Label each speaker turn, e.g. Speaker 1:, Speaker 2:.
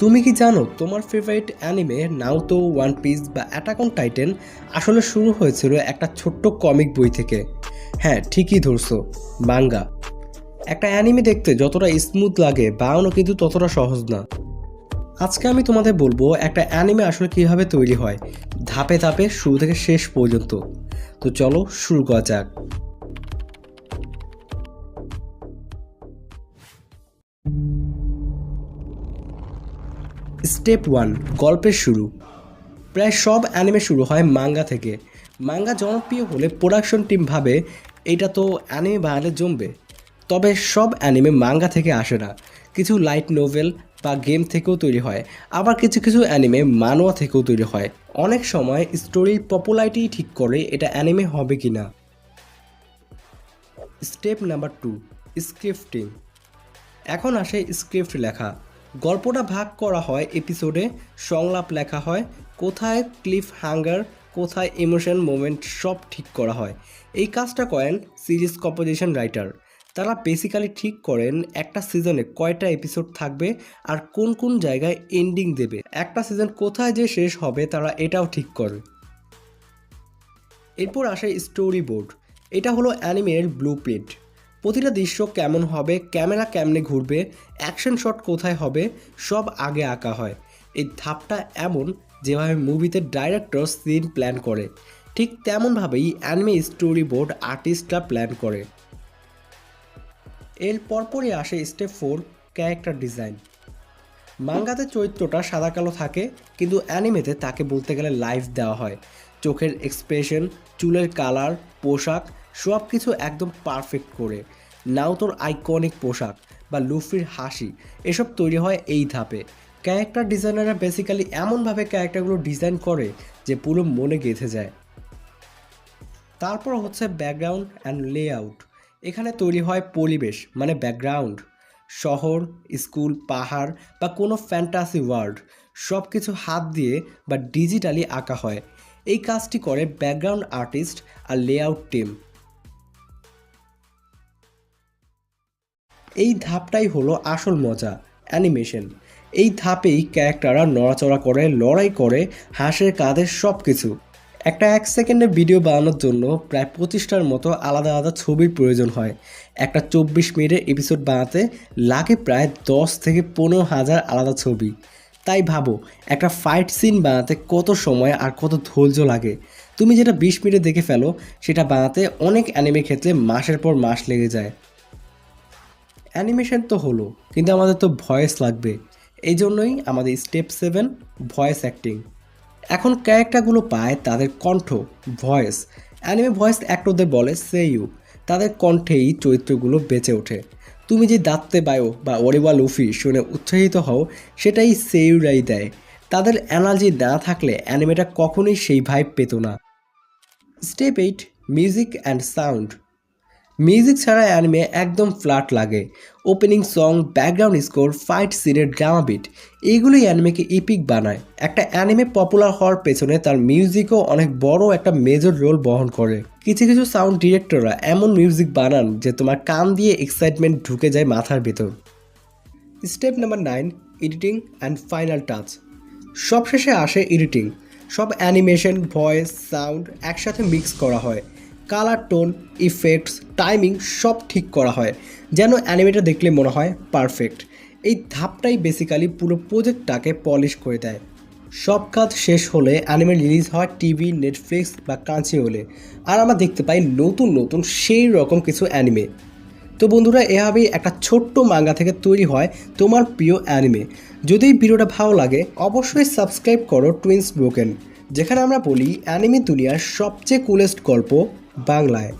Speaker 1: তুমি কি জানো তোমার favourite anime Naruto, one piece বা অ্যাটাক অন টাইটান আসলে শুরু হয়েছিল একটা ছোট্ট কমিক বই থেকে? হ্যাঁ, ঠিকই ধরছো, মাঙ্গা। একটা অ্যানিমে দেখতে যতটা স্মুথ লাগে বানানো কিন্তু ততটা সহজ না। আজকে আমি তোমাদের বলবো একটা অ্যানিমে আসলে কিভাবে তৈরি হয়, ধাপে ধাপে শুরু থেকে শেষ পর্যন্ত। তো চলো শুরু করা যাক। স্টেপ 1, গল্পের শুরু। প্রায় সব অ্যানিমে শুরু হয় মাঙ্গা থেকে। মাঙ্গা জনপ্রিয় হলে প্রোডাকশন টিম ভাবে এটা তো অ্যানিমে বানালে জমবে। তবে সব অ্যানিমে মাঙ্গা থেকে আসে না। কিছু লাইট নোভেল বা গেম থেকেও তৈরি হয়, আবার কিছু কিছু অ্যানিমে মানোয়া থেকেও তৈরি হয়। অনেক সময় স্টোরির পপুলারিটি ঠিক করে এটা অ্যানিমে হবে কি না। Step number 2, scripting. এখন আসে স্ক্রিপ্ট লেখা। গল্পটা ভাগ করা হয় এপিসোডে, সংলাপ লেখা হয়, কোথায় ক্লিফ হ্যাঙ্গার, কোথায় ইমোশন মোমেন্ট সব ঠিক করা হয়। এই কাজটা করেন সিরিজ কম্পোজিশন রাইটার। তারা বেসিক্যালি ঠিক করেন একটা সিজনে কয়টা এপিসোড থাকবে আর কোন কোন জায়গায় এন্ডিং দেবে। একটা সিজন কোথায় যে শেষ হবে তারা এটাও ঠিক করে। এরপর আসে স্টোরি বোর্ড। এটা হলো অ্যানিমের ব্লু প্রিন্ট। প্রতিটা দৃশ্য কেমন হবে, ক্যামেরা কেমনে ঘুরবে, অ্যাকশন শট কোথায় হবে, সব আগে আঁকা হয়। এই ধাপটা এমন যেভাবে মুভিতে ডাইরেক্টর সিন প্ল্যান করে, ঠিক তেমনভাবেই অ্যানিমে স্টোরি বোর্ড আর্টিস্টরা প্ল্যান করে। এর পরপরই আসে স্টেপ 4, ক্যারেক্টার ডিজাইন। মাঙ্গাতে চরিত্রটা সাদা কালো থাকে, কিন্তু অ্যানিমেতে তাকে বলতে গেলে লাইফ দেওয়া হয়। চোখের এক্সপ্রেশন, চুলের কালার, পোশাক সব কিছু একদম পারফেক্ট করে। নারুতোর আইকনিক পোশাক বা লুফির হাসি এসব তৈরি হয় এই ধাপে। ক্যারেক্টার ডিজাইনাররা বেসিক্যালি এমনভাবে ক্যারেক্টারগুলো ডিজাইন করে যে পুরো মনে গেঁথে যায়। তারপর হচ্ছে ব্যাকগ্রাউন্ড অ্যান্ড লেআউট। এখানে তৈরি হয় পরিবেশ মানে ব্যাকগ্রাউন্ড। শহর, স্কুল, পাহাড় বা কোনো ফ্যান্টাসি ওয়ার্ল্ড সব কিছু হাত দিয়ে বা ডিজিটালি আঁকা হয়। এই কাজটি করে ব্যাকগ্রাউন্ড আর্টিস্ট আর লেআউট টিম। এই ধাপটাই হলো আসল মজা, অ্যানিমেশন। এই ধাপেই ক্যারেক্টাররা নড়াচড়া করে, লড়াই করে, হাসে, কাঁদে, সব কিছু। একটা 1 সেকেন্ডের ভিডিও বানানোর জন্য প্রায় 25টার মতো আলাদা আলাদা ছবির প্রয়োজন হয়। একটা 24 মিনিটের এপিসোড বানাতে লাগে প্রায় 10 থেকে 15,000 আলাদা ছবি। তাই ভাবো, একটা ফাইট সিন বানাতে কত সময় আর কত ধৈর্য লাগে। তুমি যেটা 20 মিনিটে দেখে ফেলো, সেটা বানাতে অনেক অ্যানিমের ক্ষেত্রে মাসের পর মাস লেগে যায়। অ্যানিমেশন তো হলো, কিন্তু আমাদের তো ভয়েস লাগবে। এই জন্যই আমাদের স্টেপ 7, ভয়েস অ্যাক্টিং। এখন ক্যারেক্টারগুলো পায় তাদের কণ্ঠ, ভয়েস। অ্যানিমে ভয়েস অ্যাক্টরদের বলে সেইয়ু। তাদের কণ্ঠেই চরিত্রগুলো বেঁচে ওঠে। তুমি যে দাত্তে বায়ো বা ওরিবা লুফি শুনে উৎসাহিত হও, সেটাই সেইয়ুরাই দেয়। তাদের এনার্জি না থাকলে অ্যানিমেটা কখনোই সেই ভাইব পেত না। Step 8, music and sound. Music ছাড়া অ্যানিমে একদম ফ্ল্যাট লাগে। Opening song, background score, fight সিনের ড্রামা বিট, এইগুলোই অ্যানিমেকে ইপিক বানায়। একটা অ্যানিমে পপুলার হওয়ার পেছনে তার মিউজিকও অনেক বড় একটা মেজর রোল বহন করে। কিছু কিছু সাউন্ড ডিরেক্টররা এমন মিউজিক বানান যে তোমার কান দিয়ে এক্সাইটমেন্ট ঢুকে যায় মাথার ভেতর। Step number 9, editing and final touch. সবশেষে আসে এডিটিং। সব অ্যানিমেশন, ভয়েস, সাউন্ড একসাথে মিক্স করা হয়। কালার, টোন, ইফেক্টস, টাইমিং সব ঠিক করা হয় যেন অ্যানিমেটা দেখলে মনে হয় পারফেক্ট। এই ধাপটাই বেসিক্যালি পুরো প্রজেক্টটাকে পলিশ করে দেয়। সব কাজ শেষ হলে অ্যানিমে রিলিজ হয় টিভি, নেটফ্লিক্স বা ক্রাঞ্চিরোলে, আর আমরা দেখতে পাই নতুন নতুন সেই রকম কিছু অ্যানিমে। তো বন্ধুরা, এভাবেই একটা ছোট্ট মাঙ্গা থেকে তৈরি হয় তোমার প্রিয় অ্যানিমে। যদি এই ভিডিওটা ভালো লাগে অবশ্যই সাবস্ক্রাইব করো টুইন্স ব্রোকেন, যেখানে আমরা বলি অ্যানিমে দুনিয়ার সবচেয়ে কুলেস্ট গল্প বাংলায়।